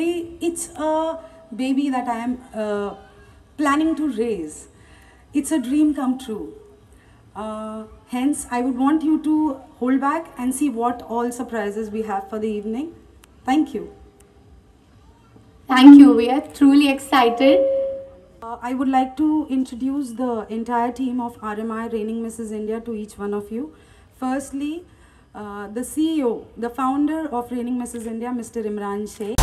Actually, it's a baby that I am planning to raise. It's a dream come true. Hence, I would want you to hold back and see what all surprises we have for the evening. Thank you. Thank you. We are truly excited. I would like to introduce the entire team of RMI Reigning Mrs. India to each one of you. Firstly, the CEO, the founder of Reigning Mrs. India, Mr. Imran Sheikh.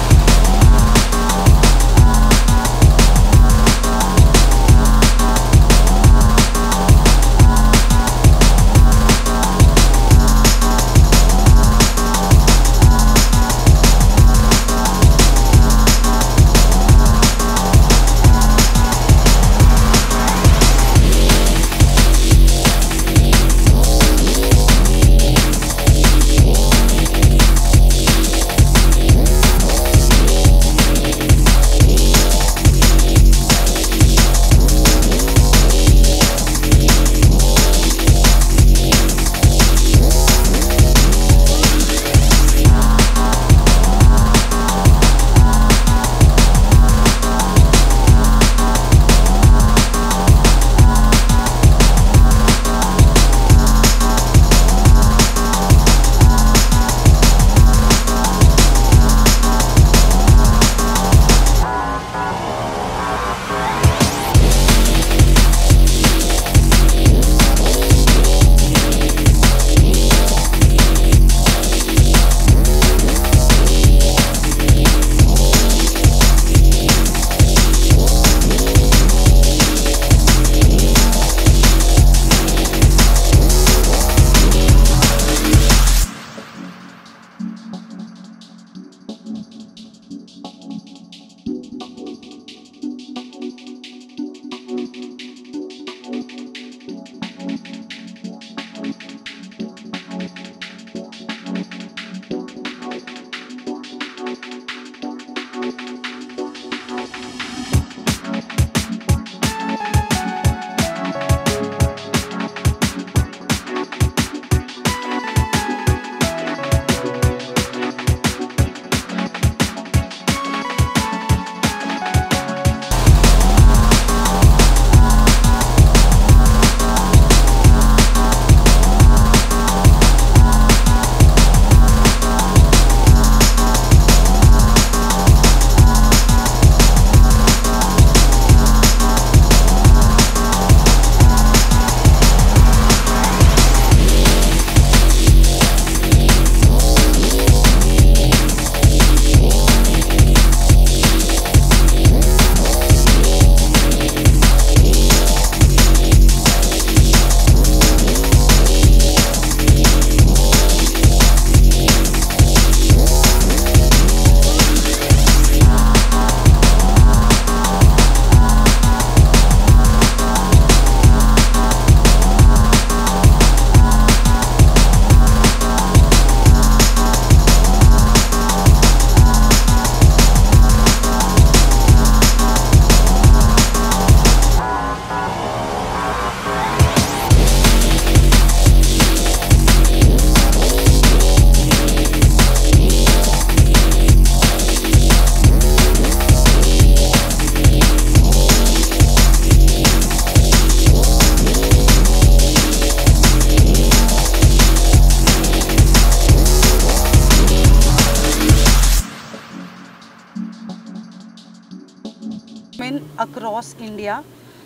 Across India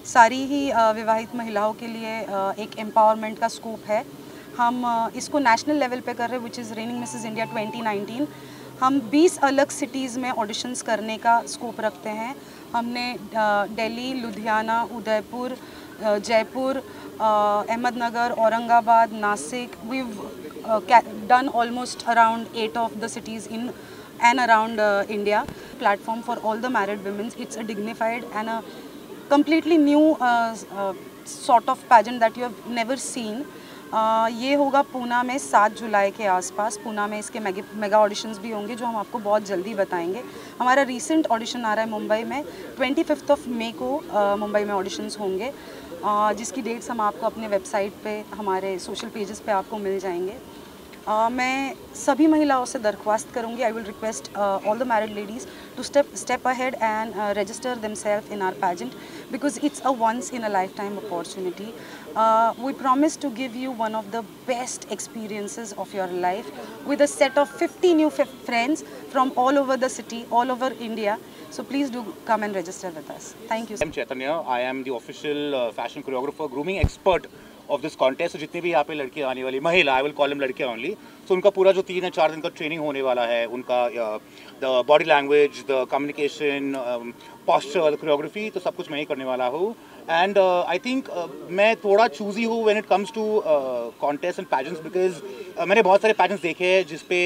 सारी ही विवाहित महिलाओं के लिए एक empowerment का scope है। हम इसको नेशनल लेवल पे कर रहे हैं, which is raining Mrs India 2019। हम 20 अलग सिटीज़ में ऑडिशंस करने का स्कोप रखते हैं। हमने Delhi, Ludhiana, Udaipur, Jaipur, Ahmednagar, Aurangabad, Nashik, we've done almost around 8 of the cities in and around India. Platform for all the married women. It's a dignified and a completely new sort of pageant that you have never seen. ये होगा पूना में 7 जुलाई के आसपास। पूना में इसके mega auditions भी होंगे जो हम आपको बहुत जल्दी बताएंगे। हमारा रीसेंट ऑडिशन आ रहा है मुंबई में 25 मई को मुंबई में ऑडिशंस होंगे, जिसकी डेट्स हम आपको अपने वेबसाइट पे, हमारे सोशल पेजेस पे आपको मिल जाएंगे। मैं सभी महिलाओं से दरख्वास्त करूंगी, I will request all the married ladies to step ahead and register themselves in our pageant because it's a once in a lifetime opportunity. We promise to give you one of the best experiences of your life with a set of 50 new friends from all over the city, all over India. So please do come and register with us. Thank you. I'm Chaitanya. I am the official fashion choreographer, grooming expert of this contest. So जितनी भी यहाँ पे लड़कियाँ आने वाली महिला, I will call them लड़कियाँ only. So उनका पूरा जो 3 या 4 दिन का ट्रेनिंग होने वाला है, उनका the body language, the communication, posture, the choreography, तो सब कुछ मैं ही करने वाला हूँ. And I think मैं थोड़ा choosy हूँ when it comes to contests and pageants because मैंने बहुत सारे pageants देखे हैं जिसपे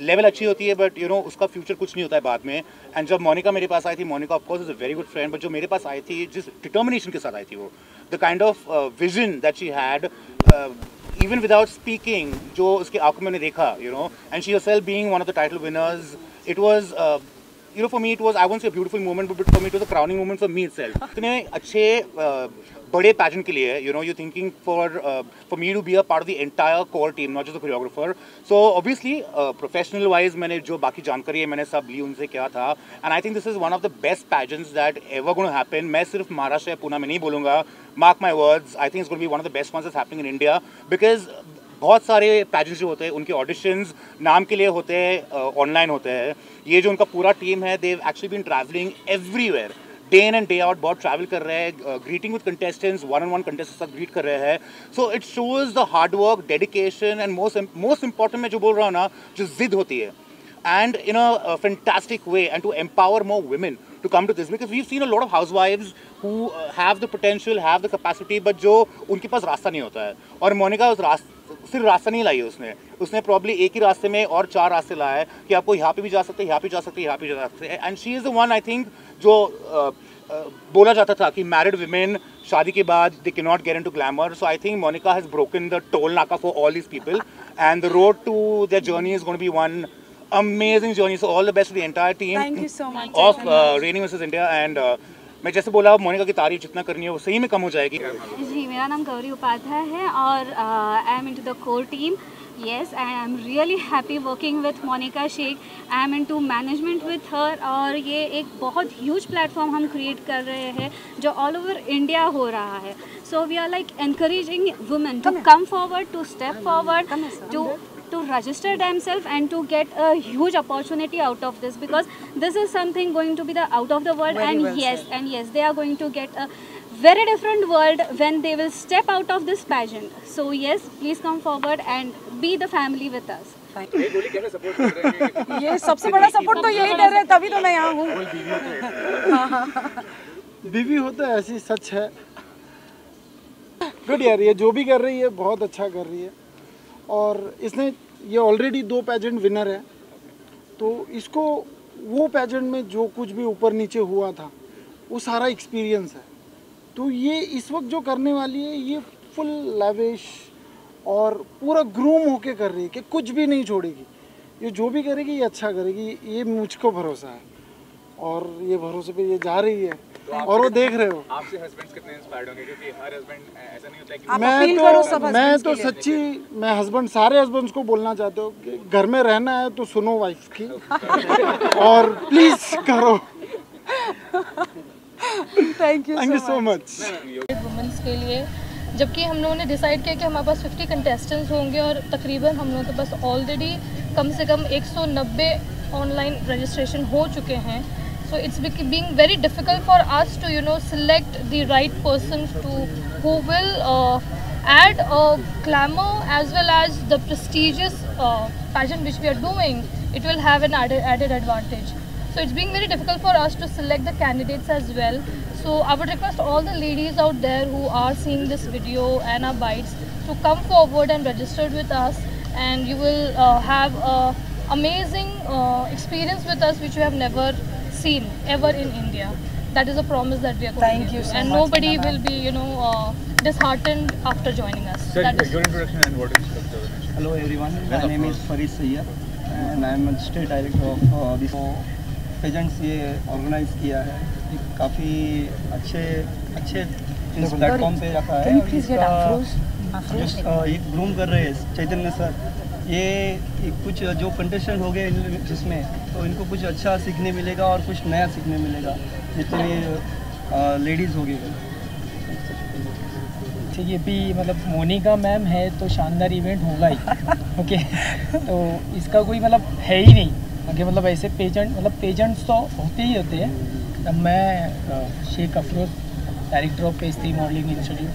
लेवल अच्छी होती है बट यू नो उसका फ्यूचर कुछ नहीं होता है बाद में. एंड जब मोनिका मेरे पास आई थी, Monica of course is a very good friend, but जो मेरे पास आई थी जिस डिटर्मिनेशन के साथ आई थी, वो the kind of vision that she had even without speaking, जो उसकी आंखों में मैंने देखा, you know, and she herself being one of the title winners, it was you know, for me it was, I won't say a beautiful moment, but for me it was a crowning moment for me itself. इतने अच्छे बड़े pageant के लिए, you know, you're thinking for me to be a part of the entire core team, not just the choreographer. So obviously professional wise मैंने जो बाकी जानकारी है मैंने सब ली उनसे क्या था, and I think this is one of the best pageants that ever going to happen. मैं सिर्फ महाराष्ट्र या पुणे में नहीं बोलूँगा, mark my words, I think it's going to be one of the best ones that's happening in India because बहुत सारे pageants जो होते हैं उनके ऑडिशंस नाम के लिए होते हैं, ऑनलाइन होते हैं. ये जो उनका पूरा टीम है, they actually been travelling everywhere, day in and day out, बहुत ट्रैवल कर रहे हैं, greeting with contestants, 1-on-1 contestants साथ ग्रीट कर रहे हैं. So it shows the hard work, dedication and most important मैं जो बोल रहा हूँ ना, जो जिद होती है, and in a fantastic way, and to empower more women to come to this because we've seen a lot of housewives who have the potential, have the capacity, but जो उनके पास रास्ता नहीं होता है. और मोनिका उस सिर्फ रास्ता नहीं लाई है, उसने प्रॉब्ली एक ही रास्ते में और 4 रास्ते लाए कि आपको यहाँ पे भी जा सकते हैं, यहाँ पे जा सकते हैं, यहाँ पे जा सकते हैं. And she is the one I think जो बोला जाता था कि मैरिड विमेन शादी के बाद they can not get into glamour. So I think Monica has broken the toll नाका for all these people and the road to their journey is going to be one amazing journey. So all the best to the entire team. Thank you so much of Reigning Mrs. India. And मैं जैसे बोला, मोनिका की तारीफ जितना करनी है वो सही में कम हो जाएगी. जी, मेरा नाम गौरी उपाध्याय है और I am into the core team. Yes, I am really happy working with Monica Sheikh. I am into management with her और ये एक बहुत huge platform हम create कर रहे हैं जो all over India हो रहा है. So we are like encouraging women to come forward, to step forward, to register themselves and to get a huge opportunity out of this because this is something going to be the out of the world. Very And well yes, said. and yes, they are going to get a very different world when they will step out of this pageant. So yes, please come forward and be the family with us. ये सबसे बड़ा support तो यही कर रहे हैं, तभी तो मैं यहाँ हूँ. बीवी होता है ऐसी, सच है. गुड यार, ये जो भी कर रही है बहुत अच्छा कर रही है और इसने ये ऑलरेडी 2 पैजेंट विनर है, तो इसको वो पैजेंट में जो कुछ भी ऊपर नीचे हुआ था वो सारा एक्सपीरियंस है. तो ये इस वक्त जो करने वाली है ये फुल लैविश और पूरा ग्रूम होके कर रही है कि कुछ भी नहीं छोड़ेगी. ये जो भी करेगी ये अच्छा करेगी, ये मुझको भरोसा है और ये भरोसे पे ये जा रही है. तो और वो देख रहे हो आपसे हस्बैंड्स कितने इंस्पायर्ड होंगे क्योंकि हर हस्बैंड ऐसा नहीं होता है कि मैं तो सच्ची मैं हस्बैंड सारे हस्बैंड्स को बोलना चाहते हो कि घर में रहना है तो सुनो वाइफ की और प्लीज करो. Thank you so much. Womens के लिए जबकि हम लोगों ने डिसाइड किया कि हमारे पास 50 कंटेस्टेंट्स होंगे और तकरीबन हम लोगों के पास ऑलरेडी कम से कम 190 ऑनलाइन रजिस्ट्रेशन हो चुके हैं. So it's being very difficult for us to select the right person who will add glamour as well as the prestigious pageant which we are doing. It will have an added advantage. So it's being very difficult for us to select the candidates as well. So I would request all the ladies out there who are seeing this video and our bites to come forward and register with us, and you will have a amazing experience with us which you have never seen ever in India. That is a promise that we are going to give. And nobody will be, disheartened after joining us. Sir, your introduction and what is Dr. Hello everyone, my name is Farid Sayyar and I am the state director of this pageants ये organize किया है. काफ़ी अच्छे इस platform पे रखा है. ये ग्रूम कर रहे हैं चैतन्य सर ये कुछ जो कंटेस्टेंट हो गए जिसमें, तो इनको कुछ अच्छा सीखने मिलेगा और कुछ नया सीखने मिलेगा, जितने भी लेडीज़ हो गए। ये भी मतलब मोनिका मैम है तो शानदार इवेंट होगा ही। ओके, तो इसका कोई मतलब है ही नहीं। ओके, मतलब ऐसे पेजेंट्स तो होते ही होते हैं। तब मैं Sheikh Afroz, director of page 3 modelling institute,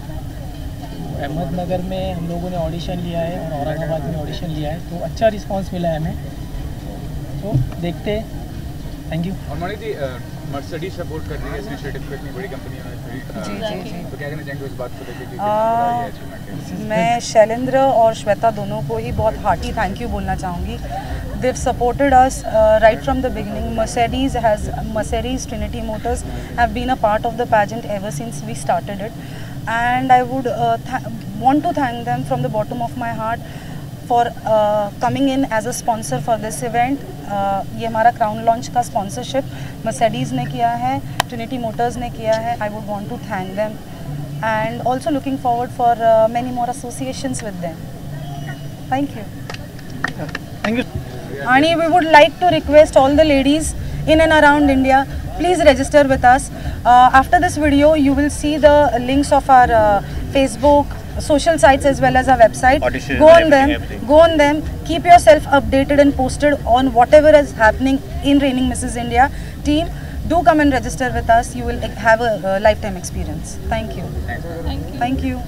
Ahmednagar में हम लोगों ने ऑडिशन लिया है और औरंगाबाद में ऑडिशन लिया है, तो अच्छा रिस्पांस मिला है हमें, तो देखते हैं। Thank you. और मोनिका जी, मर्सिडीज सपोर्ट कर रही है इस इनिशिएटिव को, इतनी बड़ी कंपनी है। जी। तो क्या कहना चाहेंगे इस बात को लेकर कि कितना बड़ा ये अचीवमेंट है? मैं शैलेंद्र और श्वेता दोनों को ही बहुत हार्टी थैंक यू बोलना चाहूँगी। They've supported us right from the beginning. Mercedes Trinity Motors have been a part of the pageant ever since we started it, and I would want to thank them from the bottom of my heart for coming in as a sponsor for this event. ये हमारा crown launch का sponsorship Mercedes ने किया है, Trinity Motors ने किया है. I would want to thank them and also looking forward for many more associations with them. Thank you. Thank you. Ani, we would like to request all the ladies in and around India, please register with us. After this video, you will see the links of our Facebook, social sites as well as our website. Audition, Go on them. Keep yourself updated and posted on whatever is happening in Reigning Mrs. India team. Do come and register with us. You will have a lifetime experience. Thank you. Thank you. Thank you.